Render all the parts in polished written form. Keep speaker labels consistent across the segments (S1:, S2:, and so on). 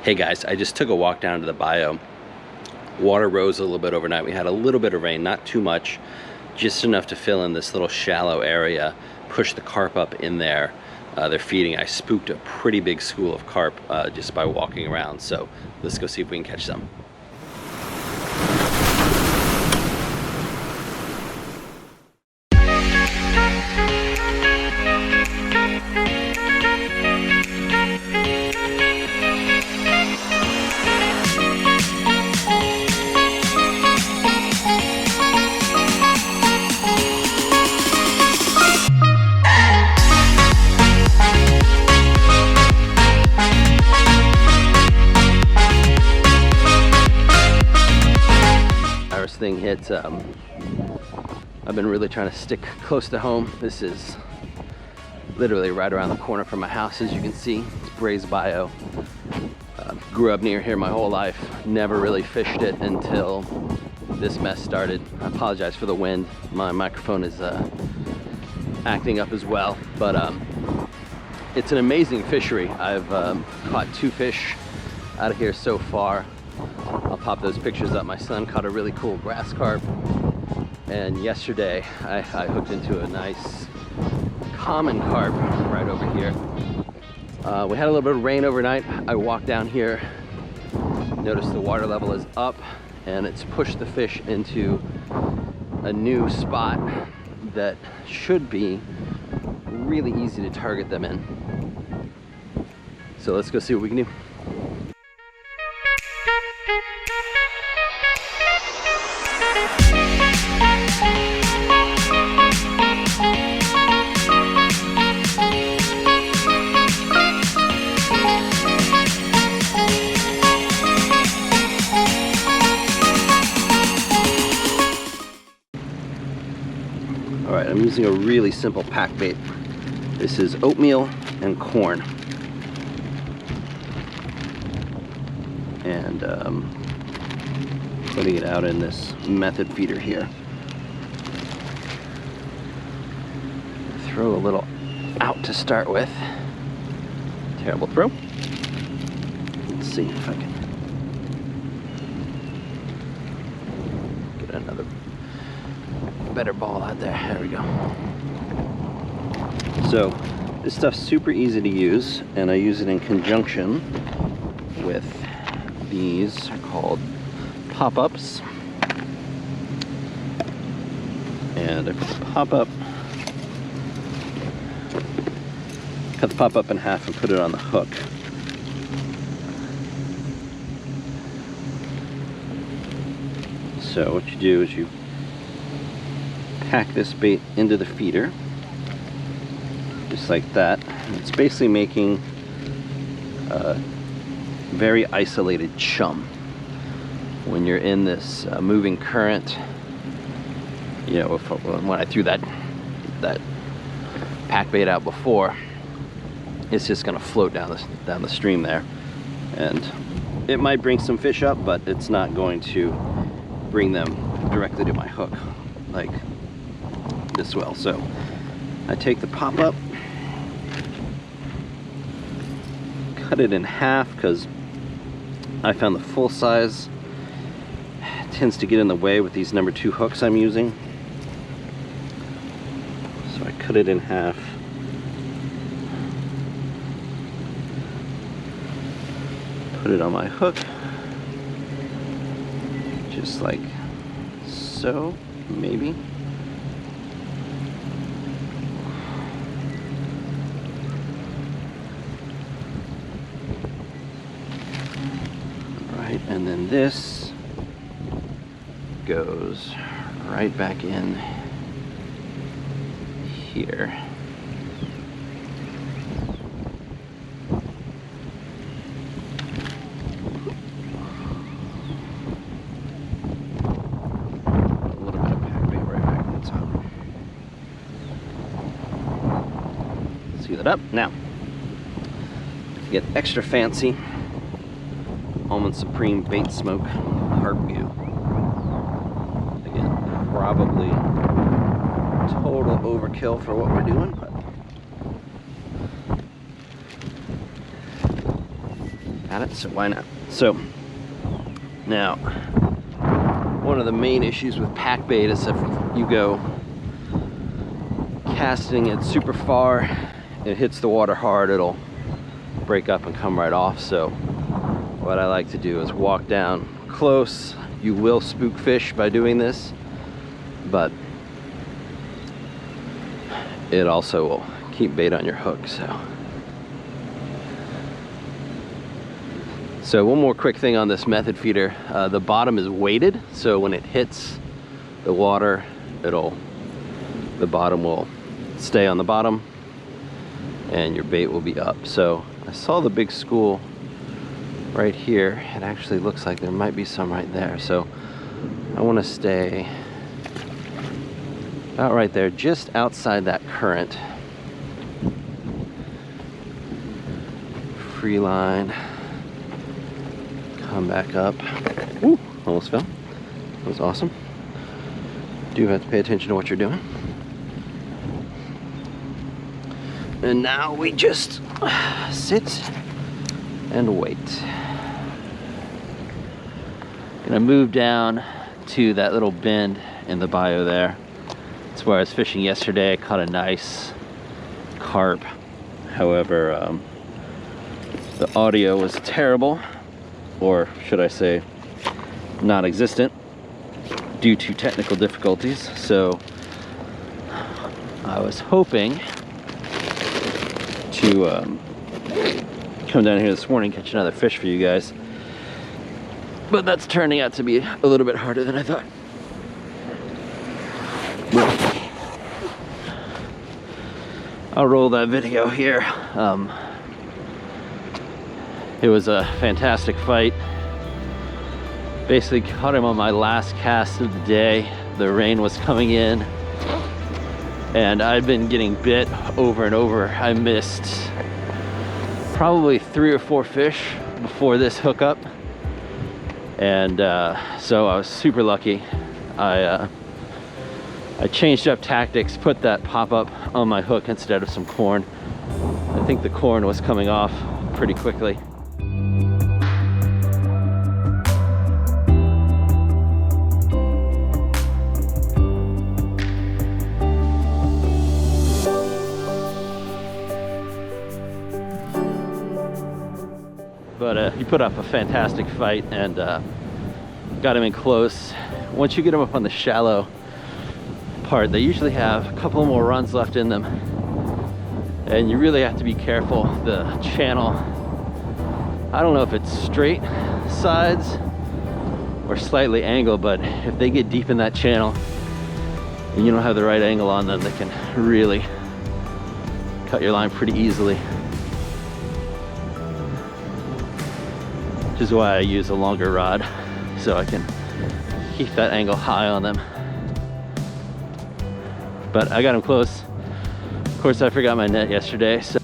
S1: Hey guys, I just took a walk down to the bayou. Water rose a little bit overnight. We had a little bit of rain, not too much, just enough to fill in this little shallow area, push the carp up in there. They're feeding. I spooked a pretty big school of carp just by walking around. So let's go see if we can catch some. Thing hit. I've been really trying to stick close to home. This is literally right around the corner from my house, as you can see. It's Brays Bayou. Grew up near here my whole life. Never really fished it until this mess started. I apologize for the wind. My microphone is acting up as well, but it's an amazing fishery. I've caught 2 fish out of here so far. I'll pop those pictures up. My son caught a really cool grass carp, and yesterday I hooked into a nice common carp right over here. We had a little bit of rain overnight. I walked down here, noticed the water level is up, and it's pushed the fish into a new spot that should be really easy to target them in. So let's go see what we can do. Alright, I'm using a really simple pack bait. This is oatmeal and corn. And putting it out in this method feeder here. Throw a little out to start with. Terrible throw. Let's see if I can get another better ball out there. There we go. So this stuff's super easy to use, and I use it in conjunction with these, are called pop-ups. And I put the pop-up, cut the pop-up in half and put it on the hook. So what you do is you pack this bait into the feeder, just like that. It's basically making a very isolated chum. When you're in this moving current, you know, when I threw that pack bait out before, it's just going to float down the stream there, and it might bring some fish up, but it's not going to bring them directly to my hook like this will. So I take the pop-up, cut it in half, because I found the full size tends to get in the way with these number 2 hooks I'm using. So I cut it in half. Put it on my hook, just like so, maybe. Right, and then this goes right back in here. Seal it up. Now, to get extra fancy, Almond Supreme Bait Smoke Carp Goo. Again, probably total overkill for what we're doing, but at it, so why not? So now, one of the main issues with pack bait is if you go casting it super far, it hits the water hard, it'll break up and come right off. So what I like to do is walk down close. You will spook fish by doing this, but it also will keep bait on your hook. So one more quick thing on this method feeder. The bottom is weighted, so when it hits the water, the bottom will stay on the bottom and your bait will be up. So I saw the big school right here. It actually looks like there might be some right there. So I want to stay about right there, just outside that current. Free line. Come back up. Ooh, almost fell. That was awesome. Do have to pay attention to what you're doing. And now we just sit and wait. Gonna move down to that little bend in the bayou there. That's where I was fishing yesterday. I caught a nice carp. However, the audio was terrible, or should I say non-existent, due to technical difficulties. So I was hoping to come down here this morning, catch another fish for you guys, but that's turning out to be a little bit harder than I thought. I'll roll that video here. It was a fantastic fight. Basically caught him on my last cast of the day. The rain was coming in and I'd been getting bit over and over. I missed probably 3 or 4 fish before this hookup, and so I was super lucky. I changed up tactics, put that pop-up on my hook instead of some corn. I think the corn was coming off pretty quickly. But he put up a fantastic fight and got him in close. Once you get him up on the shallow part, they usually have a couple more runs left in them, and you really have to be careful. The channel, I don't know if it's straight sides or slightly angled, but if they get deep in that channel and you don't have the right angle on them, they can really cut your line pretty easily. Which is why I use a longer rod, so I can keep that angle high on them. But I got him close. Of course, I forgot my net yesterday, so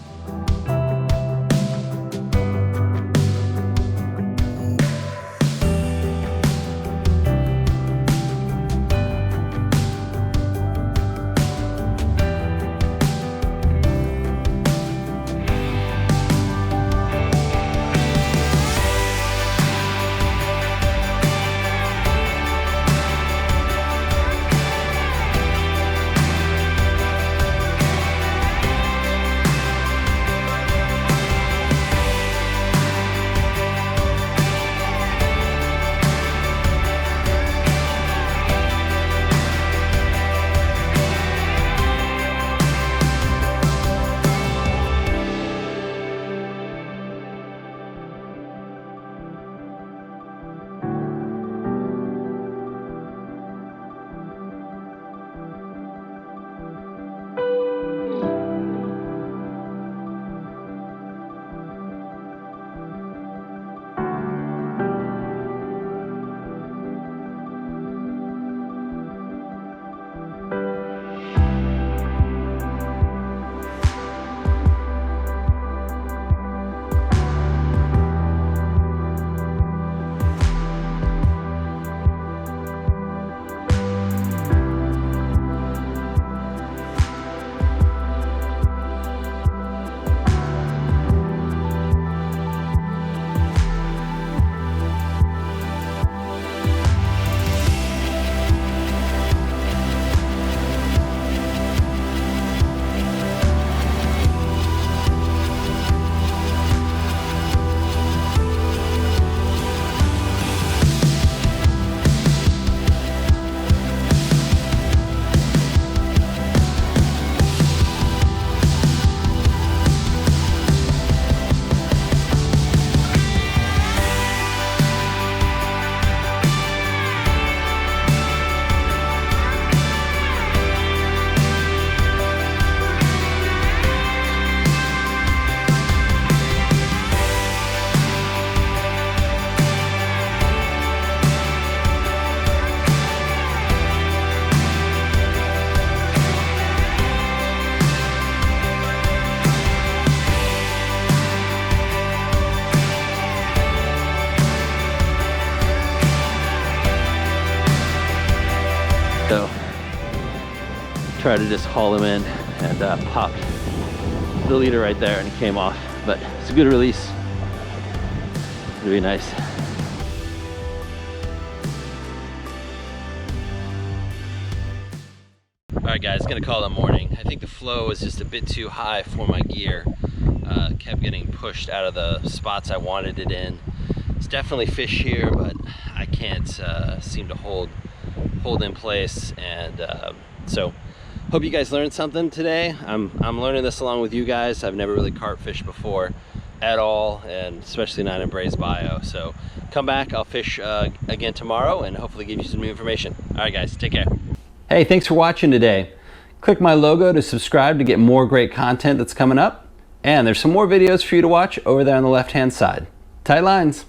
S1: So try to just haul him in and pop the leader right there, and he came off. But it's a good release. It'll be nice. Alright guys, gonna call it a morning. I think the flow was just a bit too high for my gear. Kept getting pushed out of the spots I wanted it in. It's definitely fish here, but I can't seem to hold in place. And so hope you guys learned something today. I'm learning this along with you guys. I've never really carp fished before at all, and especially not in Brays Bayou. So come back, I'll fish again tomorrow and hopefully give you some new information. Alright guys, take care. Hey, thanks for watching today. Click my logo to subscribe to get more great content that's coming up. And there's some more videos for you to watch over there on the left-hand side. Tight lines.